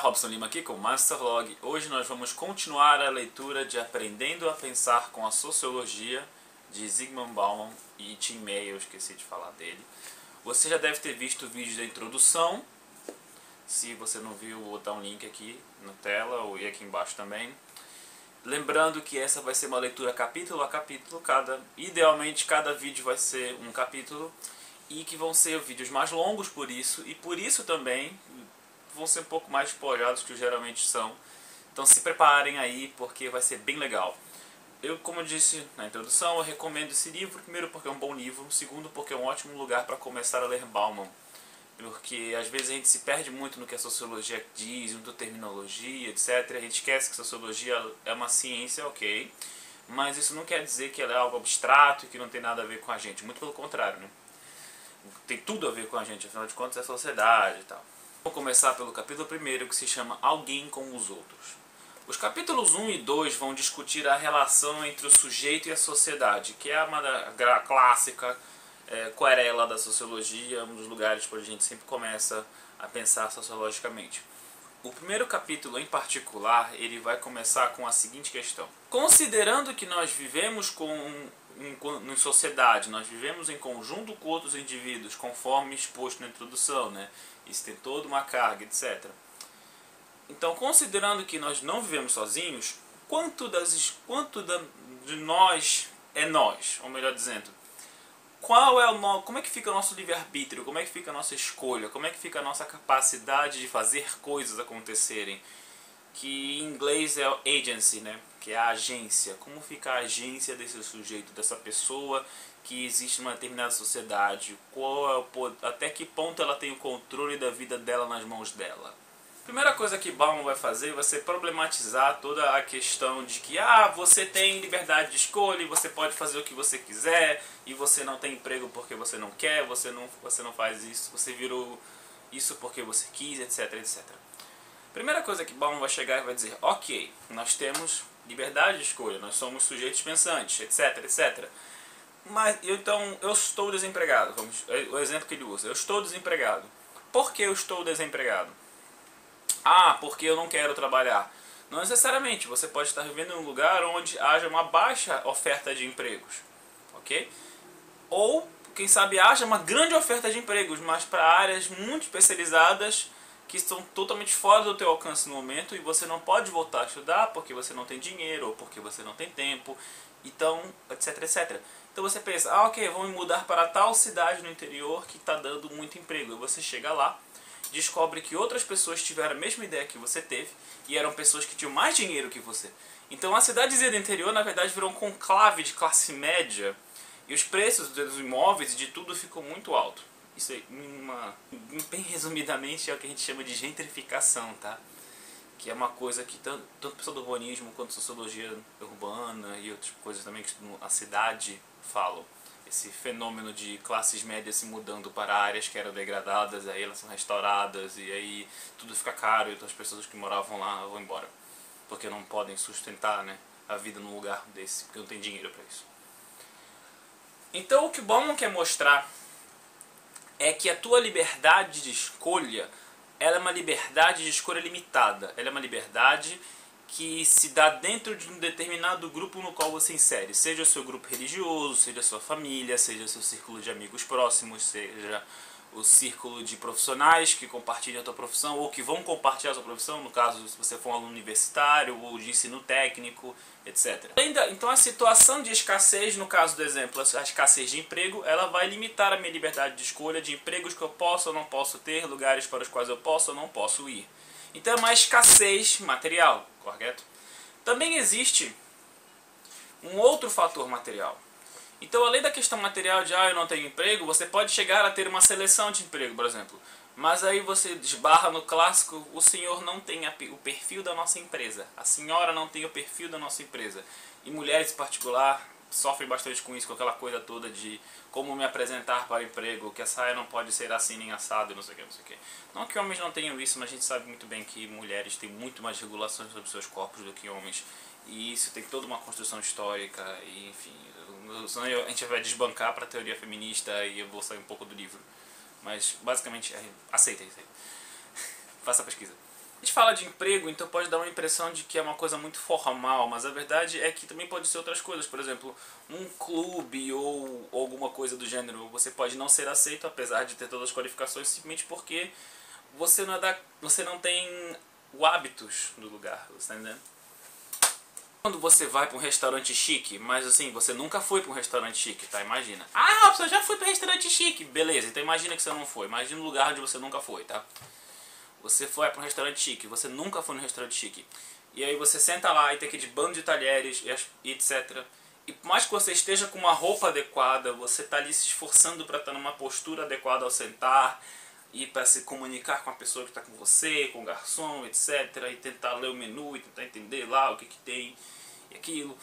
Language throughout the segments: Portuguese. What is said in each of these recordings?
Robson Lima aqui com o Masterlog. Hoje nós vamos continuar a leitura de Aprendendo a Pensar com a Sociologia de Zygmunt Bauman e Tim May, eu esqueci de falar dele. Você já deve ter visto o vídeo da introdução. Se você não viu, vou botar um link aqui na tela ou aqui embaixo também. Lembrando que essa vai ser uma leitura capítulo a capítulo, idealmente cada vídeo vai ser um capítulo e que vão ser vídeos mais longos por isso, e por isso também vão ser um pouco mais despojados que geralmente são. Então se preparem aí porque vai ser bem legal. Eu, como eu disse na introdução, eu recomendo esse livro, primeiro porque é um bom livro, segundo porque é um ótimo lugar para começar a ler Bauman. Porque às vezes a gente se perde muito no que a sociologia diz, muito terminologia, etc. A gente esquece que a sociologia é uma ciência, ok, mas isso não quer dizer que ela é algo abstrato e que não tem nada a ver com a gente, muito pelo contrário, né? Tem tudo a ver com a gente, afinal de contas é a sociedade e tal. Vou começar pelo capítulo 1, que se chama Alguém com os Outros. Os capítulos 1 e 2 vão discutir a relação entre o sujeito e a sociedade, que é uma clássica querela da sociologia, um dos lugares onde a gente sempre começa a pensar sociologicamente. O primeiro capítulo em particular, ele vai começar com a seguinte questão. Considerando que nós vivemos em sociedade, nós vivemos em conjunto com outros indivíduos, conforme exposto na introdução, né? Isso tem toda uma carga, etc. Então, considerando que nós não vivemos sozinhos, quanto de nós é nós? Ou melhor dizendo, como é que fica o nosso livre-arbítrio? Como é que fica a nossa escolha? Como é que fica a nossa capacidade de fazer coisas acontecerem? Que em inglês é agency, né? Que é a agência. Como fica a agência desse sujeito, dessa pessoa que existe numa determinada sociedade? Até que ponto ela tem o controle da vida dela nas mãos dela? A primeira coisa que Bauman vai fazer vai ser problematizar toda a questão de que você tem liberdade de escolha, você pode fazer o que você quiser, e você não tem emprego porque você não quer, você não faz isso, você virou isso porque você quis, etc, etc. Primeira coisa que Bauman vai chegar e vai dizer, ok, nós temos liberdade de escolha, nós somos sujeitos pensantes, etc, etc. Mas então eu estou desempregado, o exemplo que ele usa, eu estou desempregado. Por que eu estou desempregado? Porque eu não quero trabalhar. Não necessariamente, você pode estar vivendo em um lugar onde haja uma baixa oferta de empregos, ok? Ou, quem sabe, haja uma grande oferta de empregos, mas para áreas muito especializadas que estão totalmente fora do teu alcance no momento e você não pode voltar a estudar porque você não tem dinheiro ou porque você não tem tempo, então, etc, etc. Então você pensa, ok, vamos mudar para tal cidade no interior que está dando muito emprego. E você chega lá, descobre que outras pessoas tiveram a mesma ideia que você teve e eram pessoas que tinham mais dinheiro que você. Então a cidadezinha do interior, na verdade, virou um conclave de classe média e os preços dos imóveis e de tudo ficou muito alto. Isso aí, bem resumidamente, é o que a gente chama de gentrificação, tá? Que é uma coisa que tanto pessoal do urbanismo quanto sociologia urbana e outras coisas também que a cidade falam. Esse fenômeno de classes médias se mudando para áreas que eram degradadas, aí elas são restauradas e aí tudo fica caro e as pessoas que moravam lá vão embora. Porque não podem sustentar, né, a vida num lugar desse, porque não tem dinheiro para isso. Então o que Bauman quer mostrar é que a tua liberdade de escolha, ela é uma liberdade de escolha limitada. Ela é uma liberdade que se dá dentro de um determinado grupo no qual você insere, seja o seu grupo religioso, seja a sua família, seja o seu círculo de amigos próximos, seja o círculo de profissionais que compartilham a tua profissão ou que vão compartilhar a sua profissão, no caso se você for um aluno universitário ou de ensino técnico, etc. Então a situação de escassez, no caso do exemplo, a escassez de emprego, ela vai limitar a minha liberdade de escolha de empregos que eu posso ou não posso ter, lugares para os quais eu posso ou não posso ir. Então é uma escassez material, correto? Também existe um outro fator material. Então, além da questão material de eu não tenho emprego, você pode chegar a ter uma seleção de emprego, por exemplo. Mas aí você desbarra no clássico, o senhor não tem o perfil da nossa empresa. A senhora não tem o perfil da nossa empresa. E mulheres em particular sofrem bastante com isso, com aquela coisa toda de como me apresentar para o emprego, que a saia não pode ser assim nem assado, não sei o que, não sei o que. Não que homens não tenham isso, mas a gente sabe muito bem que mulheres têm muito mais regulações sobre seus corpos do que homens. E isso tem toda uma construção histórica, e enfim, a gente vai desbancar para a teoria feminista e eu vou sair um pouco do livro. Mas basicamente, aceita isso aí. Faça a pesquisa. A gente fala de emprego, então pode dar uma impressão de que é uma coisa muito formal, mas a verdade é que também pode ser outras coisas. Por exemplo, um clube ou alguma coisa do gênero, você pode não ser aceito, apesar de ter todas as qualificações, simplesmente porque você não tem o hábitos do lugar, você tá entendendo? Quando você vai para um restaurante chique, mas assim, você nunca foi para um restaurante chique, tá? Imagina. Ah, Robson, já fui para um restaurante chique. Beleza, então imagina que você não foi. Imagina um lugar onde você nunca foi, tá? Você foi para um restaurante chique, você nunca foi num restaurante chique. E aí você senta lá e tem aquele bando de talheres e etc. E por mais que você esteja com uma roupa adequada, você está ali se esforçando para estar numa postura adequada ao sentar e para se comunicar com a pessoa que está com você, com o garçom, etc. E tentar ler o menu e tentar entender lá o que tem e aquilo.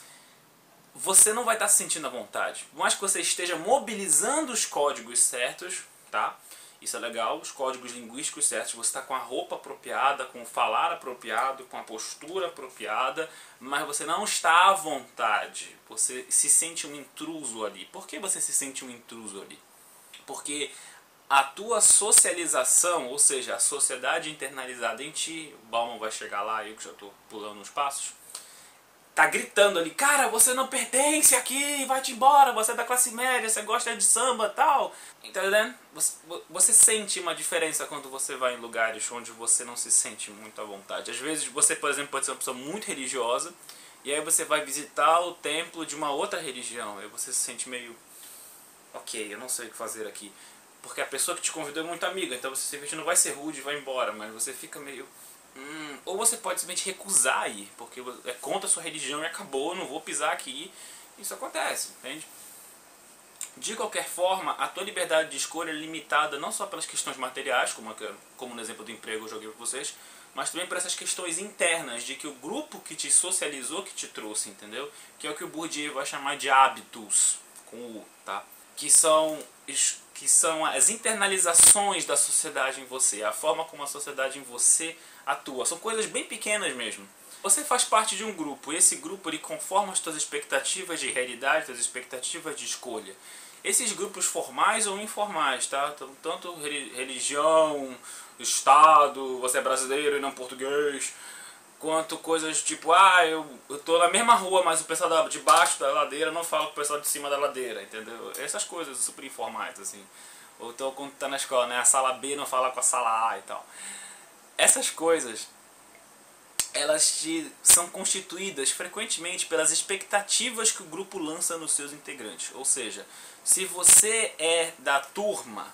Você não vai estar se sentindo à vontade. Por mais que você esteja mobilizando os códigos certos, tá? Isso é legal, os códigos linguísticos certos, você está com a roupa apropriada, com o falar apropriado, com a postura apropriada, mas você não está à vontade. Você se sente um intruso ali. Por que você se sente um intruso ali? Porque a tua socialização, ou seja, a sociedade internalizada em ti, o Bauman vai chegar lá, eu que já estou pulando uns passos, tá gritando ali, cara, você não pertence aqui, vai-te embora, você é da classe média, você gosta de samba e tal. Entendeu? Você sente uma diferença quando você vai em lugares onde você não se sente muito à vontade. Às vezes você, por exemplo, pode ser uma pessoa muito religiosa, e aí você vai visitar o templo de uma outra religião, e você se sente meio, ok, eu não sei o que fazer aqui. Porque a pessoa que te convidou é muito amiga, então você simplesmente não vai ser rude e vai embora, mas você fica meio... Ou você pode simplesmente recusar ir, porque é contra a sua religião e acabou, eu não vou pisar aqui. Isso acontece, entende? De qualquer forma, a tua liberdade de escolha é limitada não só pelas questões materiais, como no exemplo do emprego eu joguei para vocês, mas também por essas questões internas, de que o grupo que te socializou, que te trouxe, entendeu? Que é o que o Bourdieu vai chamar de hábitos, com U, tá? Que são as internalizações da sociedade em você, a forma como a sociedade em você atua. São coisas bem pequenas mesmo. Você faz parte de um grupo, e esse grupo ele conforma as suas expectativas de realidade, as expectativas de escolha. Esses grupos formais ou informais, tá? Tanto religião, Estado, você é brasileiro e não português, quanto coisas tipo, eu tô na mesma rua, mas o pessoal de baixo da ladeira não fala com o pessoal de cima da ladeira, entendeu? Essas coisas super informais, assim. Ou então quando tá na escola, né? A sala B não fala com a sala A e tal. Essas coisas, elas são constituídas frequentemente pelas expectativas que o grupo lança nos seus integrantes. Ou seja, se você é da turma,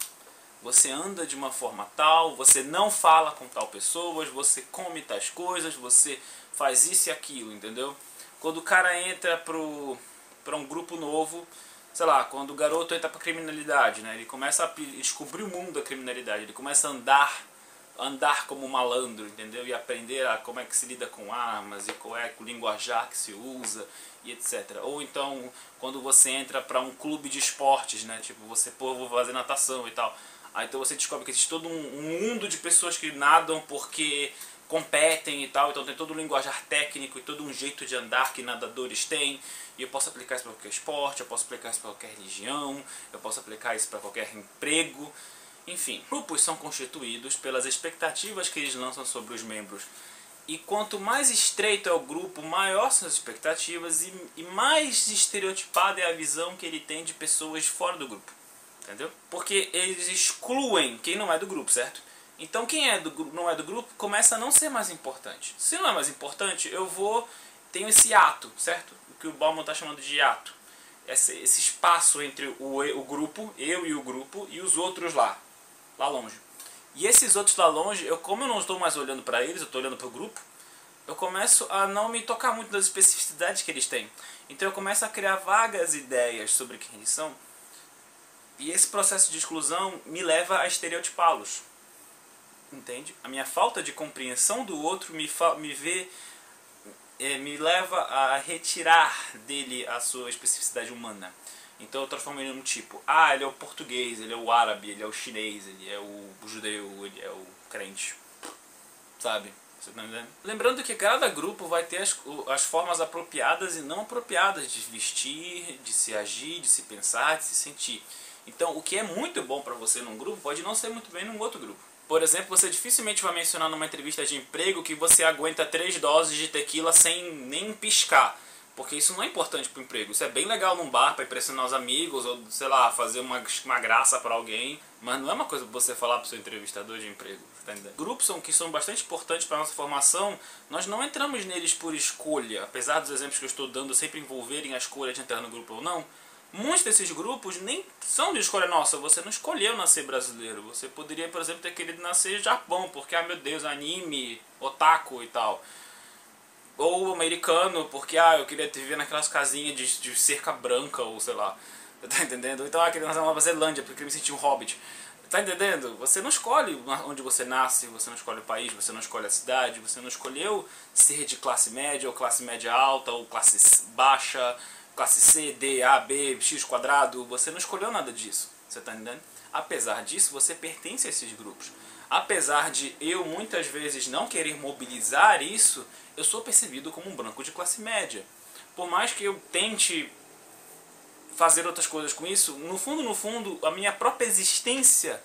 você anda de uma forma tal, você não fala com tal pessoas, você come tais coisas, você faz isso e aquilo, entendeu? Quando o cara entra para um grupo novo, sei lá, quando o garoto entra para criminalidade, né? Ele começa a descobrir o mundo da criminalidade, ele começa a andar como malandro, entendeu? E aprender como é que se lida com armas e qual é o linguajar que se usa e etc. Ou então, quando você entra para um clube de esportes, né? Tipo, vou fazer natação e tal. Aí então você descobre que existe todo um mundo de pessoas que nadam porque competem e tal, então tem todo um linguajar técnico e todo um jeito de andar que nadadores têm, e eu posso aplicar isso para qualquer esporte, eu posso aplicar isso para qualquer religião, eu posso aplicar isso para qualquer emprego. Enfim, grupos são constituídos pelas expectativas que eles lançam sobre os membros. E quanto mais estreito é o grupo, maior são as expectativas e mais estereotipada é a visão que ele tem de pessoas fora do grupo. Entendeu? Porque eles excluem quem não é do grupo, certo? Então quem não é do grupo começa a não ser mais importante. Se não é mais importante, tenho esse ato, certo? O que o Bauman está chamando de ato. Esse espaço entre o grupo, eu e o grupo, e os outros lá longe. E esses outros lá longe, como eu não estou mais olhando para eles, eu estou olhando para o grupo, eu começo a não me tocar muito das especificidades que eles têm. Então eu começo a criar vagas ideias sobre quem eles são. E esse processo de exclusão me leva a estereotipá-los. Entende? A minha falta de compreensão do outro me leva a retirar dele a sua especificidade humana. Então eu transformo ele num tipo, ele é o português, ele é o árabe, ele é o chinês, ele é o judeu, ele é o crente. Sabe? Você tá entendendo? Lembrando que cada grupo vai ter as formas apropriadas e não apropriadas de vestir, de se agir, de se pensar, de se sentir. Então o que é muito bom para você num grupo pode não ser muito bem num outro grupo. Por exemplo, você dificilmente vai mencionar numa entrevista de emprego que você aguenta 3 doses de tequila sem nem piscar. Porque isso não é importante para o emprego. Isso é bem legal num bar para impressionar os amigos ou, sei lá, fazer uma graça para alguém. Mas não é uma coisa para você falar para o seu entrevistador de emprego. Tá entendendo? Grupos que são bastante importantes para a nossa formação, nós não entramos neles por escolha. Apesar dos exemplos que eu estou dando sempre envolverem a escolha de entrar no grupo ou não. Muitos desses grupos nem são de escolha nossa, você não escolheu nascer brasileiro. Você poderia, por exemplo, ter querido nascer Japão, porque, ah meu Deus, anime, otaku e tal. Ou americano, porque, ah, eu queria viver naquelas casinhas de cerca branca, ou sei lá. Tá entendendo? Então, ah, eu queria nascer na Nova Zelândia, porque eu me senti um hobbit. Tá entendendo? Você não escolhe onde você nasce, você não escolhe o país, você não escolhe a cidade, você não escolheu ser de classe média, ou classe média alta, ou classe baixa, classe C, D, A, B, X quadrado, você não escolheu nada disso, você tá entendendo? Apesar disso, você pertence a esses grupos. Apesar de eu muitas vezes não querer mobilizar isso, eu sou percebido como um branco de classe média. Por mais que eu tente fazer outras coisas com isso, no fundo, a minha própria existência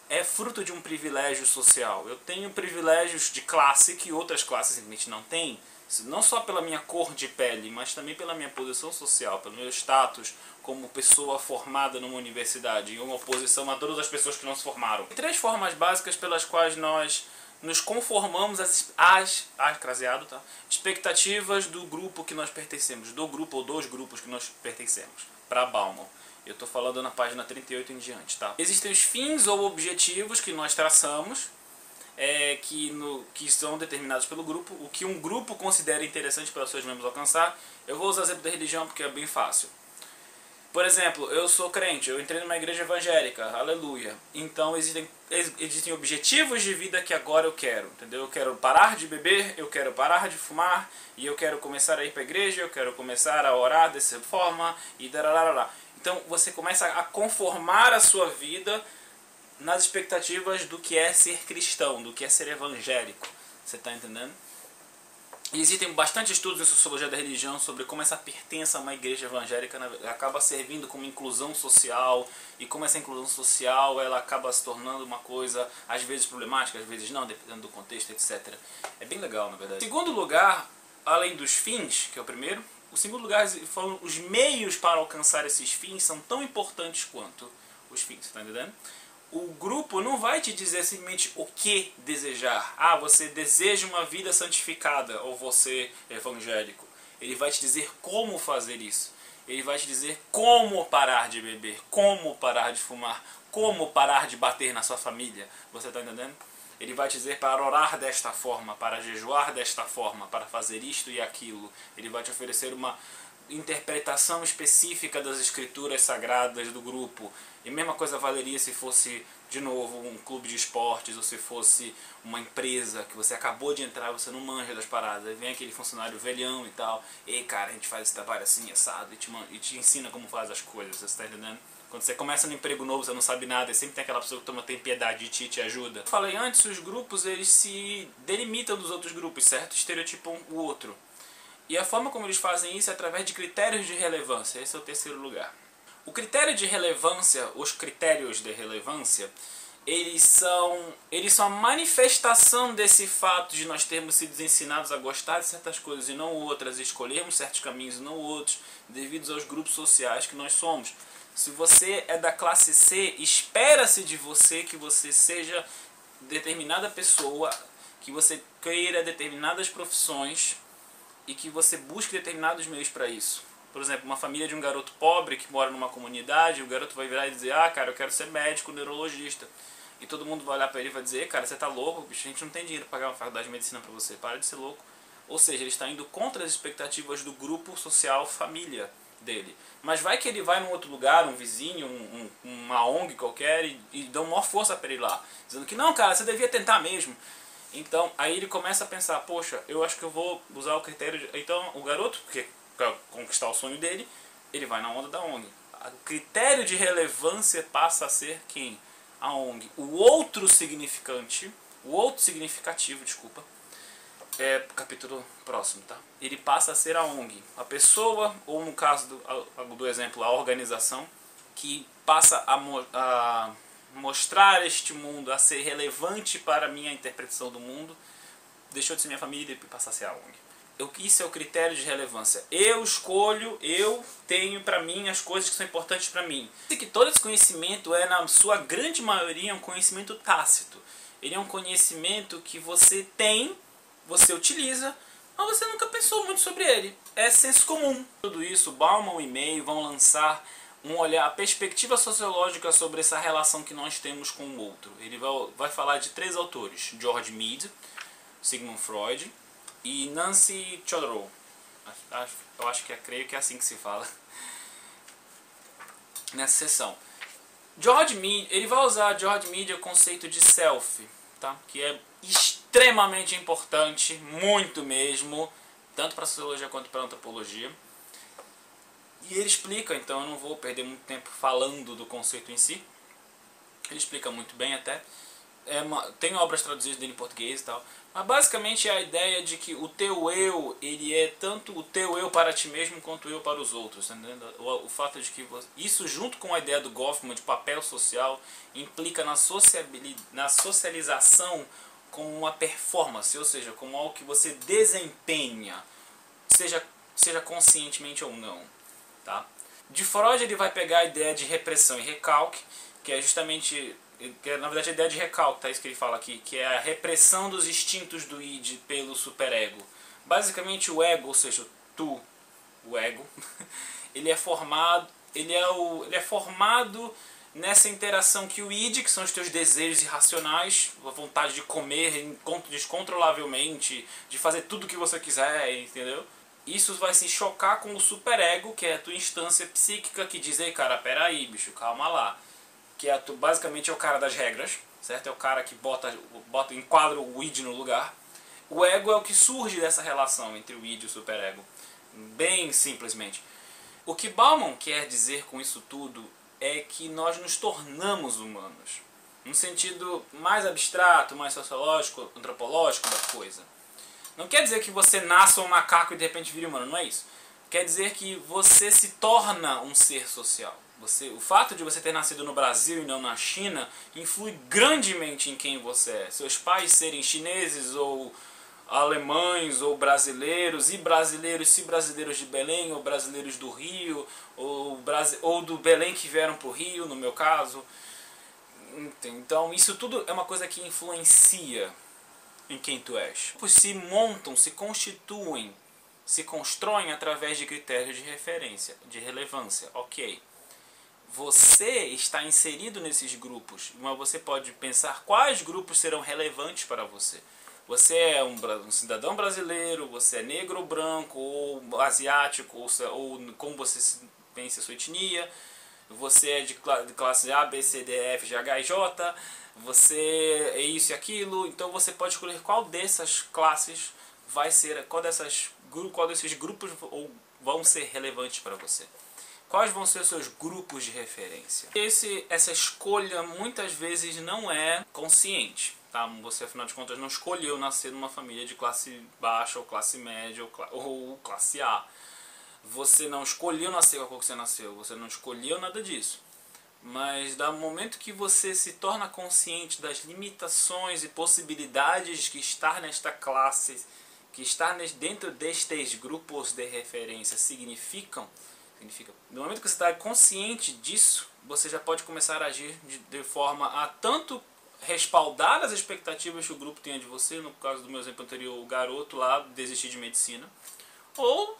é fruto de um privilégio social. Eu tenho privilégios de classe que outras classes simplesmente não têm. Não só pela minha cor de pele, mas também pela minha posição social, pelo meu status como pessoa formada numa universidade, em uma oposição a todas as pessoas que não se formaram. Tem 3 formas básicas pelas quais nós nos conformamos às tá? Expectativas do grupo que nós pertencemos, do grupo ou dos grupos que nós pertencemos, para Bauman. Eu estou falando na página 38 em diante, tá? Existem os fins ou objetivos que nós traçamos, que são determinados pelo grupo, o que um grupo considera interessante para os seus membros alcançar. Eu vou usar o exemplo da religião porque é bem fácil. Por exemplo, eu sou crente, eu entrei numa igreja evangélica, aleluia. Então existem objetivos de vida que agora eu quero, entendeu? Eu quero parar de beber, eu quero parar de fumar, e eu quero começar a ir para a igreja, eu quero começar a orar dessa forma, e dararara. Então você começa a conformar a sua vida nas expectativas do que é ser cristão, do que é ser evangélico. Você está entendendo? E existem bastante estudos em sociologia da religião sobre como essa pertença a uma igreja evangélica acaba servindo como inclusão social, e como essa inclusão social ela acaba se tornando uma coisa às vezes problemática, às vezes não, dependendo do contexto, etc. É bem legal, na verdade. Em segundo lugar, além dos fins, que é o primeiro, o segundo lugar foram os meios para alcançar esses fins são tão importantes quanto os fins, tá entendendo? O grupo não vai te dizer simplesmente o que desejar. Ah, você deseja uma vida santificada, ou você é evangélico. Ele vai te dizer como fazer isso. Ele vai te dizer como parar de beber, como parar de fumar, como parar de bater na sua família. Você está entendendo? Ele vai te dizer para orar desta forma, para jejuar desta forma, para fazer isto e aquilo. Ele vai te oferecer uma interpretação específica das escrituras sagradas do grupo. E a mesma coisa valeria se fosse, de novo, um clube de esportes, ou se fosse uma empresa que você acabou de entrar, você não manja das paradas. Aí vem aquele funcionário velhão e tal, ei cara, a gente faz esse trabalho assim, assado, e te ensina como faz as coisas, você está entendendo? Quando você começa no emprego novo, você não sabe nada, e sempre tem aquela pessoa que tem piedade de ti e te ajuda. Eu falei antes, os grupos eles se delimitam dos outros grupos, certo? Estereotipam o outro. E a forma como eles fazem isso é através de critérios de relevância. Esse é o terceiro lugar. O critério de relevância, os critérios de relevância, eles são a manifestação desse fato de nós termos sido ensinados a gostar de certas coisas e não outras, e escolhermos certos caminhos e não outros, devido aos grupos sociais que nós somos. Se você é da classe C, espera-se de você que você seja determinada pessoa, que você queira determinadas profissões, e que você busque determinados meios para isso. Por exemplo, uma família de um garoto pobre que mora numa comunidade, o garoto vai virar e dizer, ah, cara, eu quero ser médico, neurologista. E todo mundo vai olhar para ele e vai dizer, cara, você tá louco, bicho, a gente não tem dinheiro para pagar uma faculdade de medicina para você, para de ser louco. Ou seja, ele está indo contra as expectativas do grupo social família dele. Mas vai que ele vai num outro lugar, um vizinho, uma ONG qualquer, e dão maior força para ele lá. Dizendo que, não, cara, você devia tentar mesmo. Então, aí ele começa a pensar, poxa, eu acho que eu vou usar o critério de... Então, o garoto, que quer conquistar o sonho dele, ele vai na onda da ONG. O critério de relevância passa a ser quem? A ONG. O outro significativo, desculpa, é capítulo próximo, tá? Ele passa a ser a ONG. A pessoa, ou no caso do exemplo, a organização, que passa a mostrar este mundo a ser relevante para a minha interpretação do mundo, deixou de ser minha família e passar a ser a ONG. Isso é o critério de relevância. Eu escolho, eu tenho para mim as coisas que são importantes para mim. E que todo esse conhecimento é, na sua grande maioria, um conhecimento tácito. Ele é um conhecimento que você tem, você utiliza, mas você nunca pensou muito sobre ele. É senso comum. Tudo isso, Bauman e May vão lançar a perspectiva sociológica sobre essa relação que nós temos com o outro. Ele vai falar de 3 autores: George Mead, Sigmund Freud e Nancy Chodorow. Eu acho que creio que é assim que se fala nessa sessão. George Mead, ele vai usar George Mead o conceito de self, tá? Que é extremamente importante, muito mesmo, tanto para a sociologia quanto para a antropologia. E ele explica, então eu não vou perder muito tempo falando do conceito em si. Ele explica muito bem até. Tem obras traduzidas dele em português e tal. Mas basicamente é a ideia de que o teu eu, ele é tanto o teu eu para ti mesmo quanto o eu para os outros. Tá entendendo? O fato de que isso, junto com a ideia do Goffman de papel social, implica na socialização como uma performance, ou seja, como algo que você desempenha, seja conscientemente ou não. Tá? De Freud ele vai pegar a ideia de repressão e recalque, que é justamente, na verdade a ideia de recalque, tá? Isso que ele fala aqui, que é a repressão dos instintos do id pelo superego. Basicamente o ego, ou seja, o ego, ele é formado nessa interação que o id, que são os teus desejos irracionais, a vontade de comer descontrolavelmente, de fazer tudo o que você quiser, entendeu? Isso vai se chocar com o superego, que é a tua instância psíquica que diz: ei cara, peraí bicho, calma lá. Que basicamente é o cara das regras, certo? É o cara que enquadra o id no lugar. O ego é o que surge dessa relação entre o id e o superego. Bem simplesmente. O que Bauman quer dizer com isso tudo é que nós nos tornamos humanos. Num sentido mais abstrato, mais sociológico, antropológico da coisa. Não quer dizer que você nasça um macaco e de repente vire humano, não é isso. Quer dizer que você se torna um ser social. O fato de você ter nascido no Brasil e não na China influi grandemente em quem você é. Seus pais serem chineses ou alemães ou brasileiros, e brasileiros, se brasileiros de Belém ou brasileiros do Rio, ou do Belém que vieram para o Rio, no meu caso. Então isso tudo é uma coisa que influencia em quem tu és. Se montam, se constituem, se constroem através de critérios de referência, de relevância, ok. Você está inserido nesses grupos, mas você pode pensar quais grupos serão relevantes para você. Você é um cidadão brasileiro, você é negro ou branco, ou asiático, ou como você pensa a sua etnia, você é de classe A, B, C, D, F, G, H e J, você é isso e aquilo, então você pode escolher qual dessas classes vai ser, qual desses grupos vão ser relevantes para você. Quais vão ser os seus grupos de referência? Essa escolha muitas vezes não é consciente. Tá? Você, afinal de contas, não escolheu nascer numa família de classe baixa, ou classe média, ou classe A. Você não escolheu nascer com a cor que você nasceu, você não escolheu nada disso. Mas do momento que você se torna consciente das limitações e possibilidades que estar nesta classe, que estar dentro destes grupos de referência significa, no momento que você está consciente disso, você já pode começar a agir de forma a tanto respaldar as expectativas que o grupo tenha de você, no caso do meu exemplo anterior, o garoto lá desistir de medicina, ou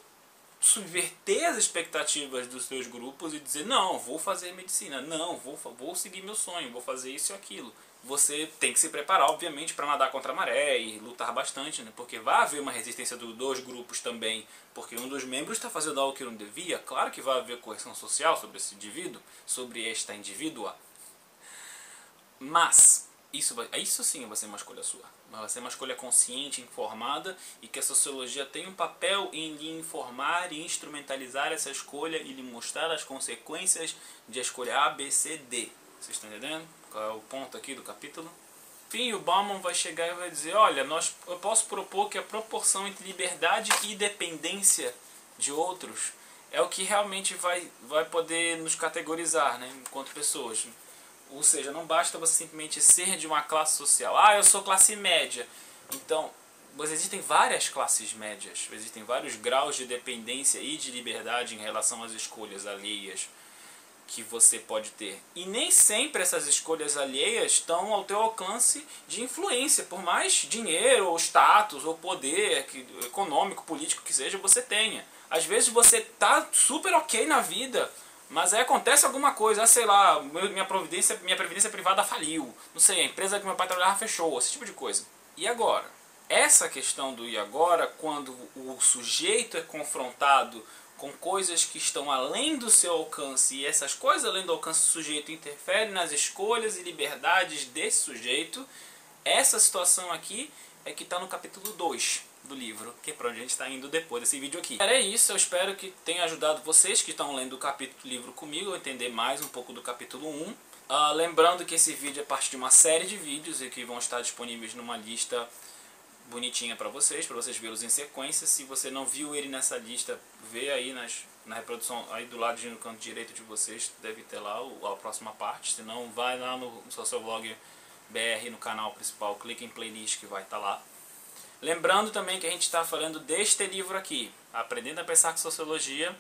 subverter as expectativas dos seus grupos e dizer: não, vou fazer medicina, não, vou seguir meu sonho, vou fazer isso e aquilo. Você tem que se preparar, obviamente, para nadar contra a maré e lutar bastante, né? Porque vai haver uma resistência dos grupos também, porque um dos membros está fazendo algo que não devia. Claro que vai haver correção social sobre esse indivíduo, sobre esta indivídua, mas isso sim vai ser uma escolha sua. Vai ser uma escolha consciente, informada, e que a sociologia tem um papel em lhe informar e instrumentalizar essa escolha e lhe mostrar as consequências de a escolha A, B, C, D. Vocês estão entendendo? Qual é o ponto aqui do capítulo? Enfim, o Bauman vai chegar e vai dizer: olha, eu posso propor que a proporção entre liberdade e dependência de outros é o que realmente vai poder nos categorizar, né, enquanto pessoas. Ou seja, não basta você simplesmente ser de uma classe social. Ah, eu sou classe média. Então, existem várias classes médias. Existem vários graus de dependência e de liberdade em relação às escolhas alheias que você pode ter. E nem sempre essas escolhas alheias estão ao teu alcance de influência. Por mais dinheiro, ou status, ou poder econômico, político que seja, você tenha. Às vezes você tá super ok na vida, mas aí acontece alguma coisa, sei lá, minha previdência privada faliu, não sei, a empresa que meu pai trabalhava fechou, esse tipo de coisa. E agora? Essa questão do e agora, quando o sujeito é confrontado com coisas que estão além do seu alcance, e essas coisas além do alcance do sujeito interferem nas escolhas e liberdades desse sujeito, essa situação aqui é que está no capítulo 2 do livro, que é para onde a gente está indo depois desse vídeo aqui. É isso, eu espero que tenha ajudado vocês que estão lendo o capítulo do livro comigo a entender mais um pouco do capítulo 1. Lembrando que esse vídeo é parte de uma série de vídeos e que vão estar disponíveis numa lista bonitinha para vocês vê-los em sequência. Se você não viu ele nessa lista, vê aí na reprodução, aí do lado no canto direito de vocês, deve ter lá a próxima parte. Se não, vai lá no Socioblog BR, no canal principal, clique em playlist que vai estar lá. Lembrando também que a gente está falando deste livro aqui, Aprendendo a Pensar com Sociologia,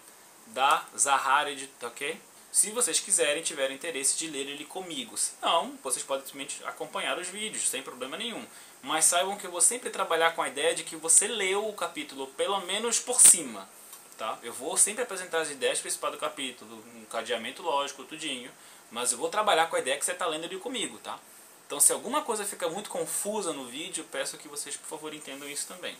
da Zaha Hadid, ok? Se vocês quiserem, tiverem interesse de ler ele comigo. Se não, vocês podem simplesmente acompanhar os vídeos, sem problema nenhum. Mas saibam que eu vou sempre trabalhar com a ideia de que você leu o capítulo, pelo menos por cima. Tá? Eu vou sempre apresentar as ideias principais do capítulo, um cadeamento lógico, tudinho. Mas eu vou trabalhar com a ideia que você está lendo ele comigo, tá? Então se alguma coisa fica muito confusa no vídeo, peço que vocês, por favor, entendam isso também.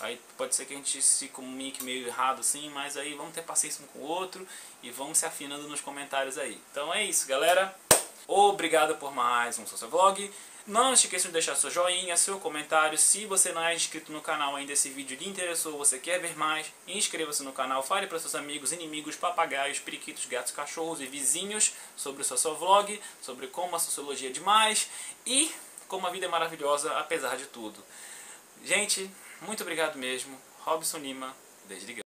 Aí pode ser que a gente se comunique meio errado assim, mas aí vamos ter paciência um com o outro e vamos se afinando nos comentários aí. Então é isso, galera. Obrigado por mais um Socioblog. Não se esqueçam de deixar seu joinha, seu comentário. Se você não é inscrito no canal ainda, esse vídeo lhe interessou, você quer ver mais, inscreva-se no canal, fale para seus amigos, inimigos, papagaios, periquitos, gatos, cachorros e vizinhos sobre o Socioblog, sobre como a sociologia é demais e como a vida é maravilhosa apesar de tudo. Gente, muito obrigado mesmo. Robson Lima, desligado.